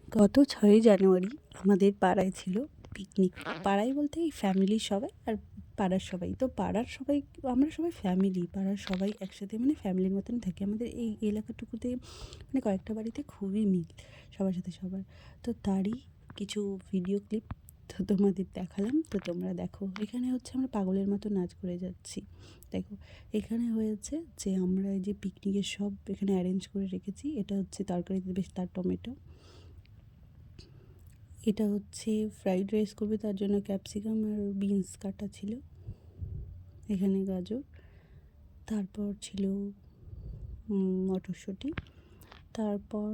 গত ৬ই জানুয়ারি আমাদের পাড়ায় ছিল পিকনিক। পাড়ায় বলতে এই ফ্যামিলির সবাই আর পাড়ার সবাই। তো পাড়ার সবাই আমরা সবাই ফ্যামিলি। পাড়ার সবাই একসাথে মানে ফ্যামিলির মতন থাকি। আমাদের এই এলাকাটুকুতে মানে কয়েকটা বাড়িতে খুবই মিল সবার সাথে সবার। তো তারই কিছু ভিডিও ক্লিপ তো তোমাদের দেখালাম। তো তোমরা দেখো। এখানে হচ্ছে আমরা পাগলের মতো নাচ করে যাচ্ছি। দেখো এখানে হয়েছে যে আমরা এই যে পিকনিকের সব এখানে অ্যারেঞ্জ করে রেখেছি। এটা হচ্ছে তরকারিতে বেশ তার টমেটো। এটা হচ্ছে ফ্রাইড রাইস করবে, তার জন্য ক্যাপসিকাম আর বিনস কাটা ছিল। এখানে গাজর, তারপর ছিল মটরশুঁটি, তারপর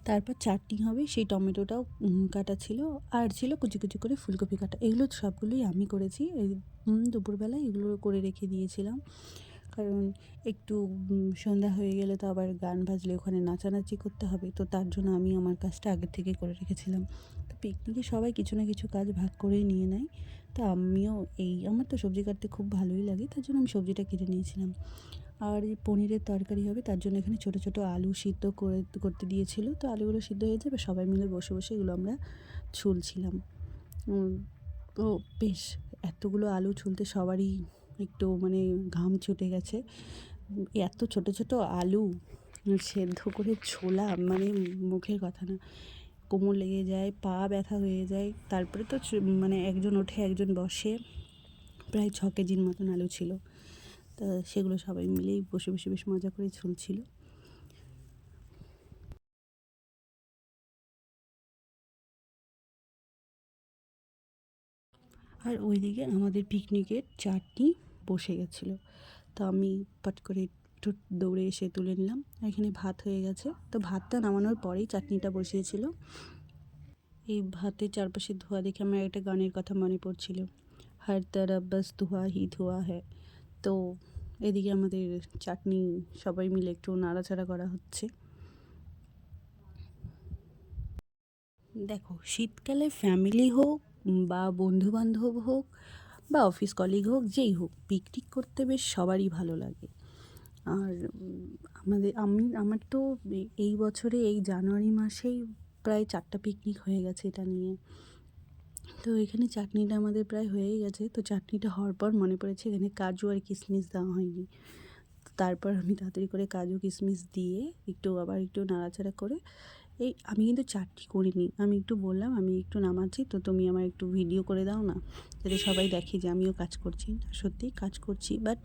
তারপর চাটনি হবে, সেই টমেটোটাও কাটা ছিল। আর ছিল কুচি কুচি করে ফুলকপি কাটা। এগুলো সবগুলোই আমি করেছি। এই দুপুরবেলায় এগুলো করে রেখে দিয়েছিলাম, কারণ একটু সন্ধ্যা হয়ে গেলে তো আবার গান বাজলে ওখানে নাচানাচি করতে হবে। তো তার জন্য আমি আমার কাজটা আগের থেকে করে রেখেছিলাম। তো পিকনিকে সবাই কিছু না কিছু কাজ ভাগ করেই নিয়ে নেয়। তো আমিও আমার তো সবজি কাটতে খুব ভালোই লাগে, তার জন্য আমি সবজিটা কেটে নিয়েছিলাম। আর এই পনিরের তরকারি হবে, তার জন্য এখানে ছোটো ছোটো আলু সিদ্ধ করতে দিয়েছিল। তো আলুগুলো সিদ্ধ হয়ে যাবে, সবাই মিলে বসে বসে এগুলো আমরা ছুলছিলাম। তো বেশ এতগুলো আলু ছুলতে সবারই একটু মানে ঘাম ছুটে গেছে। এত ছোট ছোট আলু সেদ্ধ করে ছোলা মানে মুখের কথা না। কোমর লেগে যায়, পা ব্যথা হয়ে যায়। তারপরে তো মানে একজন ওঠে একজন বসে। প্রায় 6 কেজির মতন আলু ছিল। তা সেগুলো সবাই মিলেই বসে বসে বেশ মজা করে ঝুলছিল। আর ওইদিকে আমাদের পিকনিকের চাটনি বসে গেছিলো। তো আমি পট করে একটু দৌড়ে এসে তুলে নিলাম। এখানে ভাত হয়ে গেছে। তো ভাতটা নামানোর পরেই চাটনিটা বসিয়েছিল। এই ভাতের চারপাশে ধোঁয়া দেখে আমার একটা গানের কথা মনে পড়ছিল, হর তরফ বাস ধোঁয়া হি ধোঁয়া হ্যায়। তো এদিকে আমাদের চাটনি সবাই মিলে একটু নাড়াচাড়া করা হচ্ছে। দেখো শীতকালে ফ্যামিলি হোক বা বন্ধুবান্ধব হোক বা অফিস কলিগ হোক, যেই হোক পিকনিক করতে বেশ সবারই ভালো লাগে। আর আমার তো এই বছরে এই জানুয়ারি মাসেই প্রায় 4টা পিকনিক হয়ে গেছে এটা নিয়ে। তো এখানে চাটনিটা আমাদের প্রায় হয়েই গেছে। তো চাটনিটা হওয়ার পর মনে পড়েছে এখানে কাজু আর কিশমিশ দেওয়া হয়নি। তারপর আমি তাড়াতাড়ি করে কাজু কিশমিশ দিয়ে একটু নাড়াচাড়া করে আমি কিন্তু চাটনি করিনি। আমি একটু বললাম আমি একটু নামাচ্ছি, তো তুমি আমার একটু ভিডিও করে দাও না, যাতে সবাই দেখে যে আমিও কাজ করছি। সত্যিই কাজ করছি, বাট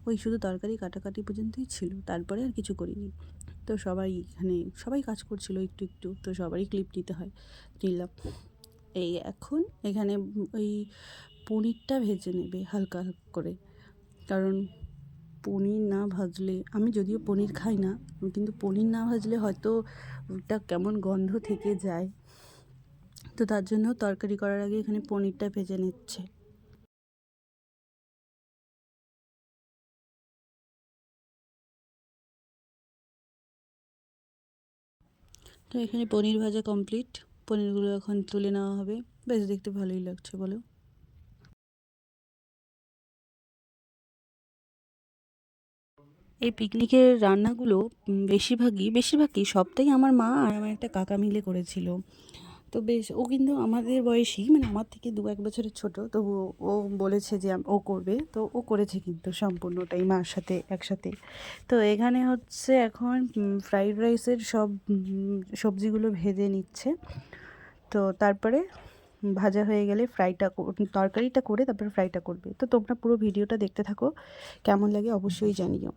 ওই শুধু তরকারি কাটাকাটি পর্যন্তই ছিল, তারপরে আর কিছু করিনি। তো সবাই কাজ করছিল একটু একটু, তো সবারই ক্লিপ নিতে হয়, নিলাম। এখন এখানে ওই পনিরটা ভেজে নেবে হালকা হালকা করে, কারণ পনির না ভাজলে, আমি যদিও পনির খাই না, কিন্তু পনির না ভাজলে হয়তো ওটা কেমন গন্ধ থেকে যায়। তো তার জন্য তরকারি করার আগে এখানে পনিরটা ভেজে নিচ্ছে। তো এখানে পনির ভাজা কমপ্লিট। পনিরগুলো এখন তুলে নেওয়া হবে। বেশ দেখতে ভালোই লাগছে, বলো। এই পিকনিকের রান্নাগুলো বেশিরভাগই সবটাই আমার মা আর আমার একটা কাকা মিলে করেছিল। তো বেশ, ও কিন্তু আমাদের বয়সী, মানে আমার থেকে 1 বছরের ছোট। তো ও বলেছে যে ও করবে, তো ও করেছে কিন্তু সম্পূর্ণটাই মার সাথে একসাথে। তো এখানে হচ্ছে এখন ফ্রাইড রাইসের সব সবজিগুলো ভেজে নিচ্ছে। তো তারপরে ভাজা হয়ে গেলে তরকারিটা করে তারপরে ফ্রাইটা করবে। তো তোমরা পুরো ভিডিওটা দেখতে থাকো, কেমন লাগে অবশ্যই জানিও।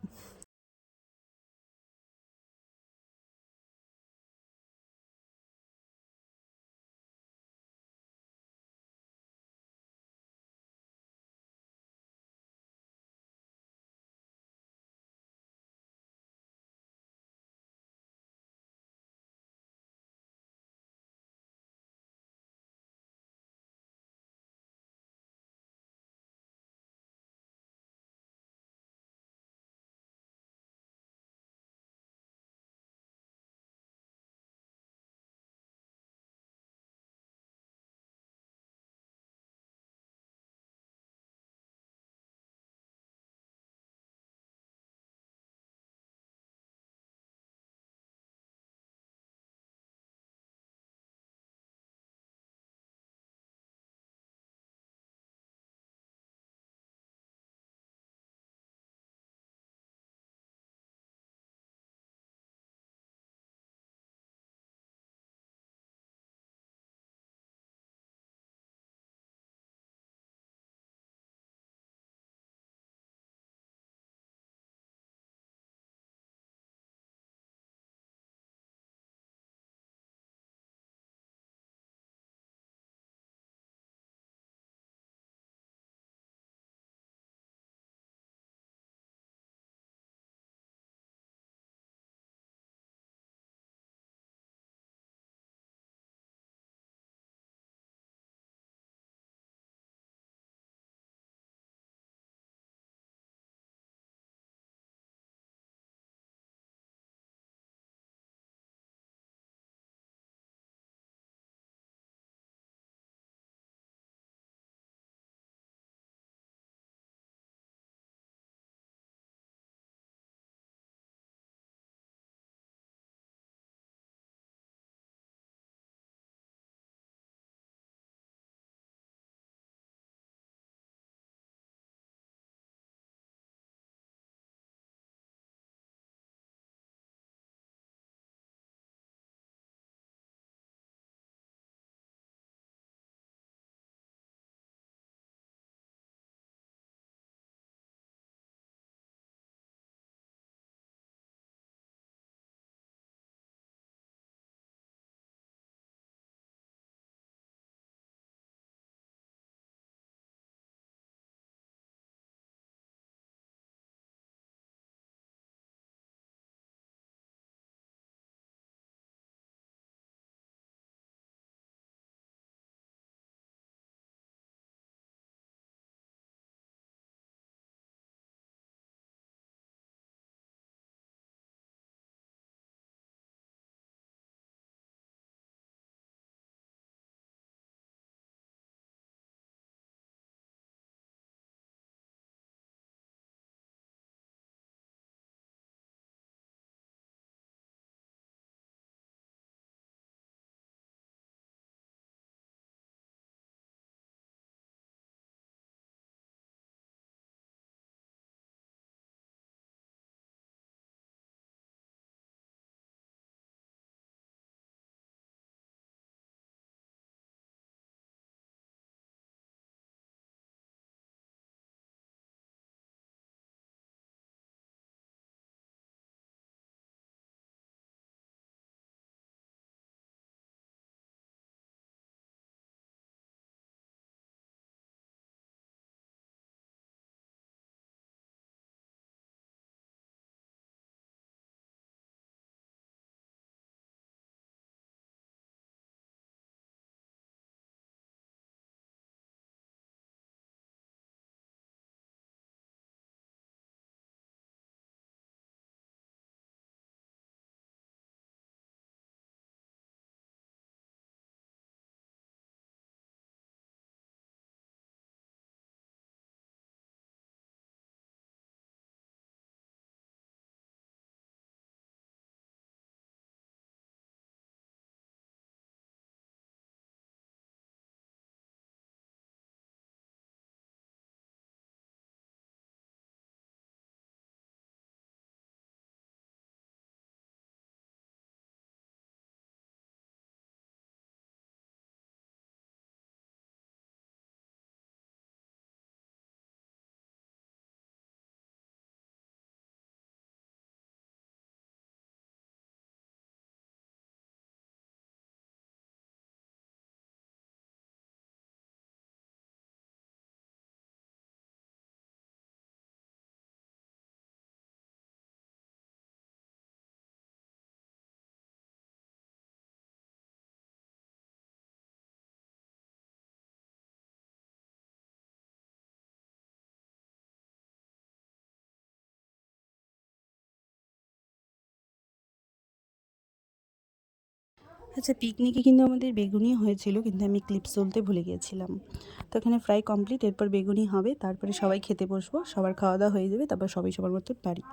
আচ্ছা, পিকনিকে কিন্তু আমাদের বেগুনি হয়েছিল, কিন্তু আমি ক্লিপস তুলতে ভুলে গিয়েছিলাম। তো এখানে ফ্রাই কমপ্লিট, এরপর বেগুনি হবে, তারপরে সবাই খেতে বসবো, সবার খাওয়া দাওয়া হয়ে যাবে, তারপর সবাই সবার মতো বাড়ি।